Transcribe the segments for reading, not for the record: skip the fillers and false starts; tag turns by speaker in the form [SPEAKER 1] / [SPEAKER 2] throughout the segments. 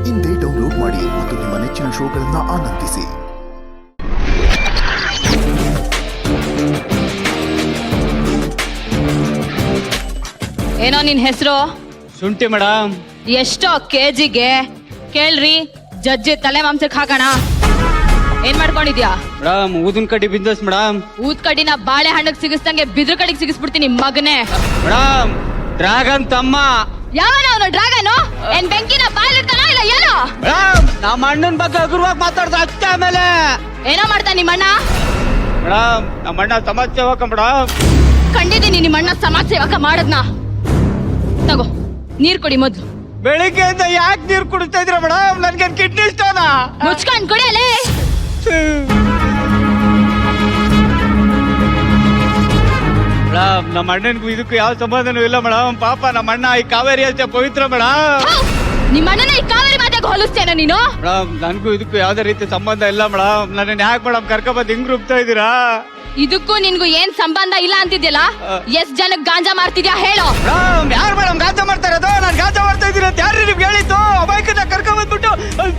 [SPEAKER 1] ಇಂದೇ ಡೌನ್ಲೋಡ್ ಮಾಡಿ ಮತ್ತು ನಿಮ್ಮ ನೆಚ್ಚಿನ ಶೋಗಳನ್ನು ಆನಂದಿಸಿ.
[SPEAKER 2] ಏನೋ ನಿನ್ ಹೆಸರು?
[SPEAKER 3] ಶುಂಠಿ ಮೇಡಮ್.
[SPEAKER 2] ಎಷ್ಟೋ ಕೆಜಿಗೆ ಕೇಳ್ರಿ, ಜಜ್ಜಿ ತಲೆ ಮಾಂಸಕ್ಕೆ ಹಾಕೋಣ. ಏನ್ ಮಾಡ್ಕೊಂಡಿದ್ಯಾ?
[SPEAKER 3] ಮೇಡಮ್ ಊದಿನ ಕಡ್ಡಿ ಬಿಸ್ನೆಸ್ ಮೇಡಮ್.
[SPEAKER 2] ಊದ್ ಕಡ್ಡಿನ ಬಾಳೆ ಹಣ್ಣಗ್ ಸಿಗಿಸ್ದಂಗೆ ಬಿದ್ರ ಕಡಿಗೆ ಸಿಗಿಸ್ಬಿಡ್ತೀನಿ ಮಗನೇ.
[SPEAKER 3] ಮೇಡಮ್ ಡ್ರ್ಯಾಗನ್ ತಮ್ಮ.
[SPEAKER 2] ಯಾವನ ಅವನು ಡ್ರ್ಯಾಗನ್? ಏನ್ ಬೆಂಕಿನ ಬಾಯ್ಲಿರ್ತಾನ ಇಲ್ಲ ಏನೋ?
[SPEAKER 3] ಮೇಡಮ್ ನಮ್ಮ ಅಣ್ಣನ ಬಗ್ಗೆ ಹಗುರವಾಗಿ ಮಾತಾಡ್ದ ಅಷ್ಟೇ. ಆಮೇಲೆ
[SPEAKER 2] ಏನೋ ಮಾಡ್ತಾ ನಿಮ್ಮ ಅಣ್ಣ?
[SPEAKER 3] ಮೇಡಮ್ ನಮ್ಮ ಅಣ್ಣ ಸಮಾಜ ಸೇವಕ ಮೇಡಮ್.
[SPEAKER 2] ಕಂಡಿದ್ದೀನಿ ನಿಮ್ಮ ಅಣ್ಣ ಸಮಾಜ ಸೇವಕ ಮಾಡದ್ನ. ತಗೋ ನೀರ್ ಕೊಡಿ ಮೊದ್ಲು.
[SPEAKER 3] ಬೆಳಿಗ್ಗೆಯಿಂದ ಯಾಕೆ ನೀರು ಕುಡಿಸ್ತಾ ಇದ್ರ ಮೇಡಮ್? ನನ್ಗೆ ಕಿಡ್ನಿ ಸ್ಟೋನ್.
[SPEAKER 2] ಮುಚ್ಕೊಂಡ್ ಕುಡಿಯಲೇ.
[SPEAKER 3] ಮೇಡಮ್ ನಮ್ಮ ಅಣ್ಣನಿಗೂ ಇದಕ್ಕೂ ಯಾವ ಸಂಬಂಧನೂ ಇಲ್ಲ ಮೇಡಮ್. ಪಾಪ ನಮ್ಮ ಅಣ್ಣ ಈ ಕಾವೇರಿ ಅಷ್ಟೇ ಪವಿತ್ರ ಮೇಡಮ್.
[SPEAKER 2] ನಿಮ್ಮ ಅಣ್ಣನ ಈ ಕಾವೇರಿ ಮಾತಾಗ ಹೋಲಿಸ್ತೇನ ನೀನು?
[SPEAKER 3] ಮೇಡಮ್ ನನ್ಗೂ ಇದಕ್ಕೂ ಯಾವ್ದೇ ರೀತಿ ಸಂಬಂಧ ಇಲ್ಲ ಮೇಡಮ್. ನನ್ನ ಯಾಕೆ ಮೇಡಮ್ ಕರ್ಕೊಂಬಂದು ಹಿಂಗ್ ರೂಪ್ತಾ ಇದ್ದೀರಾ?
[SPEAKER 2] ಇದಕ್ಕೂ ನಿನ್ಗೂ ಏನ್ ಸಂಬಂಧ ಇಲ್ಲ ಅಂತಿದ್ಯಲ್ಲ? ಎಷ್ಟ್ ಜನಕ್ ಗಾಂಜಾ ಮಾಡ್ತಿದ್ಯಾ ಹೇಳೋ?
[SPEAKER 3] ಮೇಡಮ್ ಯಾರು ಮೇಡಮ್ ಗಾಂಜಾ ಮಾಡ್ತಾ ಇರೋದು? ನಾನು ಗಾಂಜಾ ಮಾಡ್ತಾ ಇದ್ದೀನಿ ಅಂತ ಯಾರು ನಿಮ್ಗೆ ಹೇಳಿದ್ದು? ಅಬಾಯ್ಕನ್ನ ಕರ್ಕೊಂಡ್ ಬಂದ್ಬಿಟ್ಟು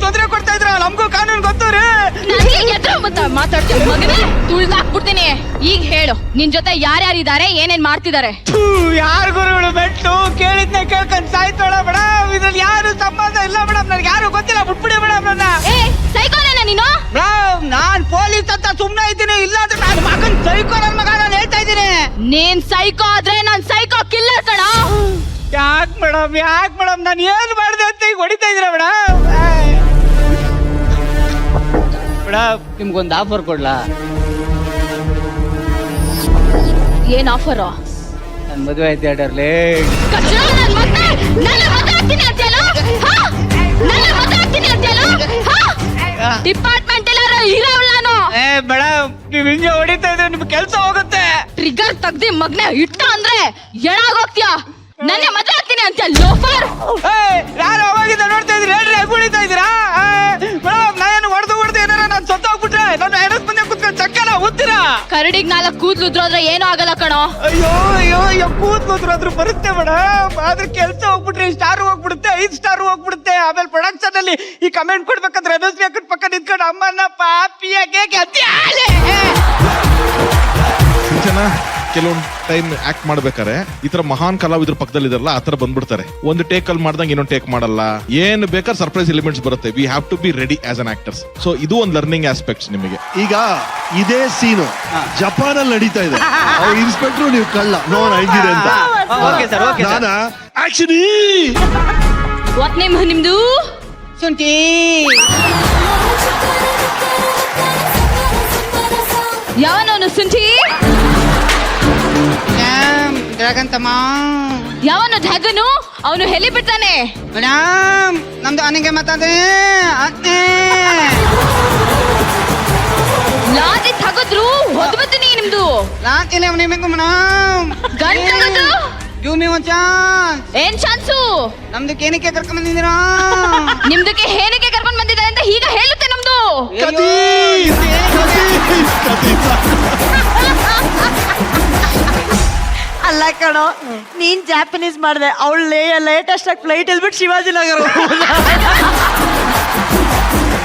[SPEAKER 3] ತೊಂದರೆ ಕೊಡ್ತಾ ಇದ್ರ. ನಮಗೂ ಕಾನೂನು ಗೊತ್ತು ರೀ.
[SPEAKER 2] ಮಾತಾಡ್ತೀಯ ಮಗನೇ, ತುಳ್ದಾಕ್ಬಿಡ್ತೀನಿ. ಈಗ ಹೇಳು, ನಿನ್ ಜೊತೆ ಯಾರ್ಯಾರಿದ್ದಾರೆ, ಏನೇನ್ ಮಾಡ್ತಿದ್ದಾರೆ?
[SPEAKER 3] ಯಾರು ಗುರುಗಳು ಬೆಟ್ಟು ಕೇಳಿದ್ನೆ ಕೇಳ್ಕೊಂಡ್ ಸಾಯ್ತೋಳ ಮೇಡಮ್. ಇದ್ರಲ್ಲಿ ಯಾರು ಸಂಬಂಧ ಇಲ್ಲ ಮೇಡಮ್. ನನ್ಗೆ ಯಾರು ಗೊತ್ತಿಲ್ಲ, ಬಿಟ್ಬಿಡಿ ಮೇಡಮ್ ನನ್ನ.
[SPEAKER 2] ಏ ಸೈಕೋನೇನ ನೀನು?
[SPEAKER 3] ಮೇಡಮ್ ನಾನ್ ಪೊಲೀಸ್ ಅಂತ ಸುಮ್ನೆ ಇದ್ದೀನಿ. ಇಲ್ಲ ಅಂದ್ರೆ ನಾನು ಮಗನ್ ಸೈಕೋ ನನ್ ಮಗ. ನಾನು ಹೇಳ್ತಾ ಇದ್ದೀನಿ.
[SPEAKER 2] ನೀನ್ ಸೈಕೋ ಆದ್ರೆ ನಾನ್ ಸೈಕೋ ಕಿಲ್ಲರ್ ಕಣ.
[SPEAKER 3] ಯಾಕೆ ಮೇಡಮ್ ನಾನು ಏನ್ ಮಾಡಿದೆ ಅಂತ ಈಗ ಹೊಡಿತಾ ಇದೀರ ಮೇಡಮ್? ಮೇಡಮ್ ನಿಮ್ಗೊಂದು ಆಫರ್ ಕೊಡ್ಲಾ?
[SPEAKER 2] ಏನ್ ಆಫರ್?
[SPEAKER 3] ನನ್ ಮದುವೆ ಆಯ್ತು ಡರ್ಲಿ.
[SPEAKER 2] ಡಿಪಾರ್ಟ್ಮೆಂಟ್ ಎಲ್ಲಾರು ಇರವಲ್ಲ ನಾನು.
[SPEAKER 3] ಏ ಮೇಡಮ್ ನೀವ್ ಹಿಂಗೆ ಹೊಡಿತಾ ಇದ್ರೆ ನಿಮ್ ಕೆಲಸ ಹೋಗುತ್ತೆ.
[SPEAKER 2] ಟ್ರಿಗರ್ ತೆಗ್ದಿ ಮಗ್ನೆ ಇಟ್ಟ ಅಂದ್ರೆ ಎಣಾಗೋಗ್ತೀಯ. ನನ್ನ ಮದುವೆ ಆಗ್ತೀನಿ ಅಂತ ಲೋಫರ್.
[SPEAKER 3] ಯಾರು ಅವಾಗಿಂದ ನೋಡ್ತಾ ಇದ್ರಿ ಹೇಳ್ರಿ, ಹೇಗೆ ಹೊಡಿತಾ ಇದ್ದೀರಾ? ಮೇಡಮ್ ನಾನು ಹೊಡೆದು ಏನಾರ ನಾನು ಸತ್ತೋಗ್ಬಿಟ್ರೆ ನನ್ನ ಹೆಣಸ್ ಮುಂದೆ ಕುತ್ಕೊಂಡು ಚಕ್ಕನ ಉತ್ತೀರಾ?
[SPEAKER 2] ಕರಡಿಗ್ 4 ಕೂದ್ಲು ಉದ್ರೋದ್ರೆ ಏನೂ ಆಗಲ್ಲ ಕಣೋ.
[SPEAKER 3] ಅಯ್ಯೋ ಕೂದ್ಲು ಬರುತ್ತೆ ಮೇಡಮ್. ಆದ್ರೆ ಕೆಲಸ ಹೋಗ್ಬಿಟ್ರೆ ಸ್ಟಾರ್ ಹೋಗ್ಬಿಡುತ್ತೆ, 5 ಸ್ಟಾರ್ ಹೋಗ್ಬಿಡುತ್ತೆ. ಆಮೇಲೆ ಪ್ರೊಡಕ್ಷನ್ ಅಲ್ಲಿ ಈ ಕಮೆಂಟ್ ಕೊಡ್ಬೇಕಂದ್ರೆ ಅನಸ್ವಿ ಅಕ್ಕನ ಪಕ್ಕ ನಿಂತ್ಕೊಂಡು ಅಮ್ಮನ ಪಾಪಿಯಾಗೆ
[SPEAKER 4] ಕೆಲವೊಂದು ಟೈಮ್ ಆಕ್ಟ್ ಮಾಡ್ಬೇಕಾರೆ ಈ ತರ ಮಹಾನ್ ಕಲಾವಿದ್ರ ಪಕ್ಕದಲ್ಲಿ ಇದಾರಲ್ಲ ಆ ತರ ಬಂದ್ಬಿಡ್ತಾರೆ. ಒಂದು ಟೇಕ್ ಅಲ್ಲಿ ಮಾಡ್ದಂಗೆ ಇನ್ನೊಂದು ಟೇಕ್ ಮಾಡಲ್ಲ. ಏನ್ ಬೇಕಾದ್ರೆ ಸರ್ಪ್ರೈಸ್ ಎಲಿಮೆಂಟ್ಸ್ ಬರುತ್ತೆ. We have to be ready as an actors. So ಇದು ಒಂದು ಲರ್ನಿಂಗ್ ಆಸ್ಪೆಕ್ಟ್ಸ್ ನಿಮಗೆ.
[SPEAKER 5] ಈಗ ಇದೇ ಸೀನು ಜಪಾನ್ ಅಲ್ಲಿ ನಡೀತಾ ಇದೆ. ಅವ್ರ ಇನ್ಸ್ಪೆಕ್ಟರ್ ನೀವು ಕಳ್ಳ ನೋನ್ ಐದಿದೆ ಅಂತ. ನಾನ ಆಕ್ಷನ್
[SPEAKER 2] ವಾಟ್ ನೇಮ್ ನಿಮ್ದು?
[SPEAKER 3] ಶುಂಠಿ.
[SPEAKER 2] ಯಾವನವನು ಸುಂಠಿ?
[SPEAKER 3] ಡ್ರ್ಯಾಗನ್ ತಮ್ಮ.
[SPEAKER 2] ಯಾವನು ಡ್ರ್ಯಾಗನು? ಅವನು ಹೆಲಿ ಬಿಡ್ತಾನೆ
[SPEAKER 3] ಮೇಡಮ್. ನಮ್ದು ಅನಿಗೆ ಮಾತಾದೆ
[SPEAKER 2] ಲಾರಿ ತಗದ್ರು ಹೊದ್ಬತ್ತೀನಿ ನಿಮ್ದು.
[SPEAKER 3] ರಾತ್ರಿ ಮೇಡಮ್
[SPEAKER 2] ಗನ್ ತಗದ್ರು
[SPEAKER 3] ಗಿವ್ ಮಿ ಒನ್ ಚಾನ್ಸ್.
[SPEAKER 2] ಏನ್ ಚಾನ್ಸು?
[SPEAKER 3] ನಮ್ದಕ್ಕೆ ಏನಕ್ಕೆ ಕರ್ಕೊಂಡ್ ಬಂದಿದ್ದೀರಾ?
[SPEAKER 2] ನಿಮ್ದಕ್ಕೆ ಏನಕ್ಕೆ ಕರ್ಕೊಂಡ್ ಬಂದಿದ್ದಾರೆ ಅಂತ ಈಗ ಹೇಳುತ್ತೆ ನಮ್ದು.
[SPEAKER 6] ಅಲ್ಲ ಕಣೋ, ನೀನ್ ಜಾಪನೀಸ್ ಮಾಡಿದೆ, ಅವಳು ಲೇಟೆಸ್ಟ್ ಆಗಿ ಫ್ಲೈಟ್ ಇಲ್ಬಿಟ್ಟು ಶಿವಾಜಿನಗರ